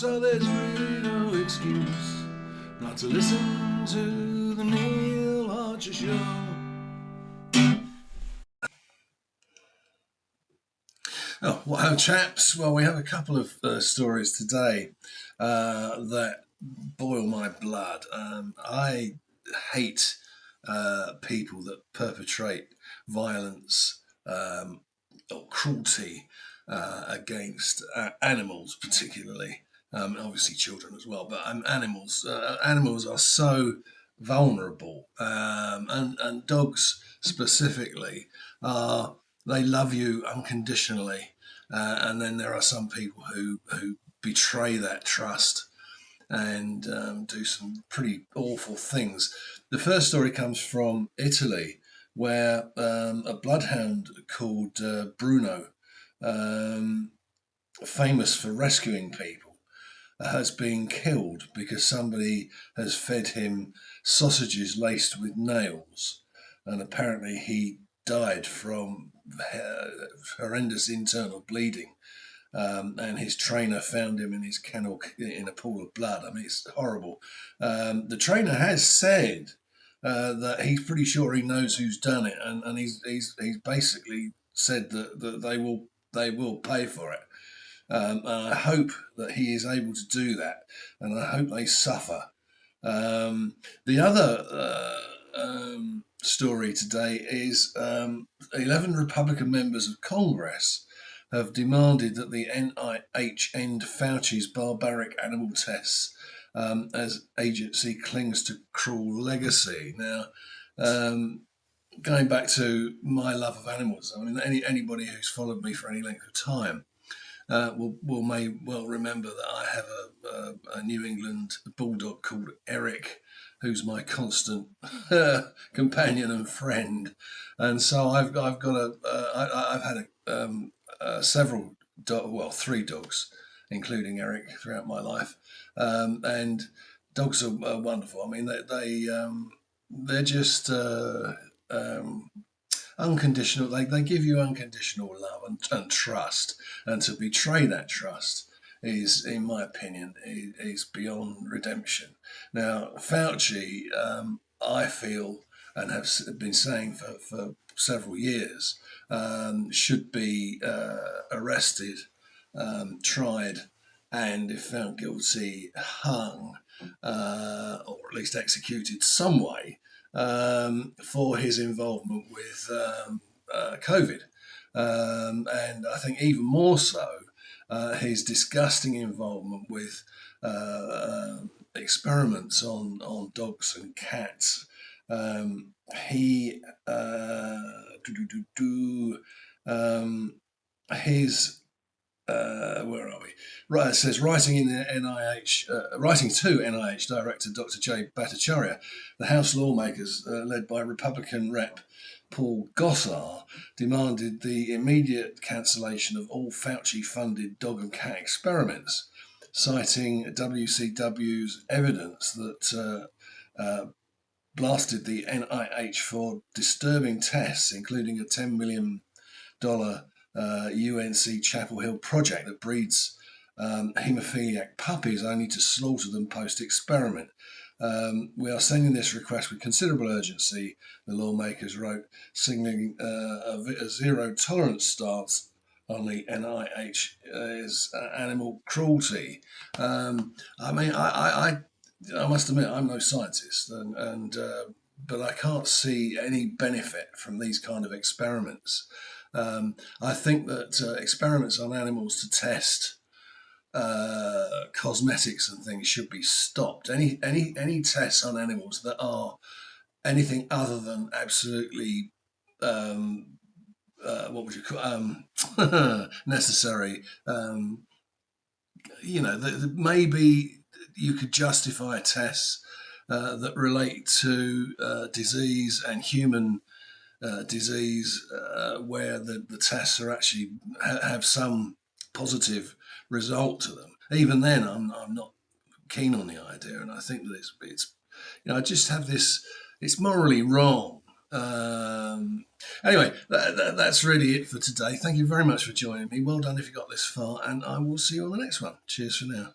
so there's really no excuse not to listen to the Neil Archer Show. Oh, well, chaps. Well, we have a couple of stories today that boil my blood. I hate people that perpetrate violence or cruelty against animals, particularly. Obviously, children as well, but animals. Animals are so vulnerable, and dogs specifically are. They love you unconditionally, and then there are some people who betray that trust and do some pretty awful things. The first story comes from Italy, where a bloodhound called Bruno, um, famous for rescuing people, has been killed because somebody has fed him sausages laced with nails, and apparently he died from horrendous internal bleeding. And his trainer found him in his kennel in a pool of blood. I mean, it's horrible. The trainer has said that he's pretty sure he knows who's done it, and he's basically said that they will pay for it. And I hope that he is able to do that, and I hope they suffer. The other story today is 11 Republican members of Congress have demanded that the NIH end Fauci's barbaric animal tests as agency clings to cruel legacy. Now, going back to my love of animals, I mean, anybody who's followed me for any length of time may well remember that I have a New England bulldog called Eric, who's my constant companion and friend, and so I've had several three dogs, including Eric, throughout my life, and dogs are wonderful. I mean, they're just unconditional. They give you unconditional love and trust, and to betray that trust is, in my opinion, is beyond redemption. Now, Fauci, I feel, and have been saying for several years, should be arrested, tried, and if found guilty, hung, or at least executed some way for his involvement with COVID. And I think even more so, his disgusting involvement with experiments on dogs and cats. He his where are we? Right, it says writing to NIH Director Dr. Jay Bhattacharya, the House lawmakers, led by Republican Rep Paul Gosar, demanded the immediate cancellation of all Fauci-funded dog and cat experiments, citing WCW's evidence that blasted the NIH for disturbing tests, including a $10 million UNC Chapel Hill project that breeds haemophiliac puppies only to slaughter them post-experiment. We are sending this request with considerable urgency, the lawmakers wrote, signaling a zero-tolerance stance on the NIH's animal cruelty. I mean, I must admit, I'm no scientist, but I can't see any benefit from these kind of experiments. I think that experiments on animals to test cosmetics and things should be stopped. Any tests on animals that are anything other than absolutely what would you call necessary. Maybe you could justify tests that relate to disease and human disease, where the tests are actually have some positive result to them. Even then, I'm not keen on the idea, and I think that it's I just have this. It's morally wrong. Anyway, that's really it for today. Thank you very much for joining me. Well done if you got this far, and I will see you on the next one. Cheers for now.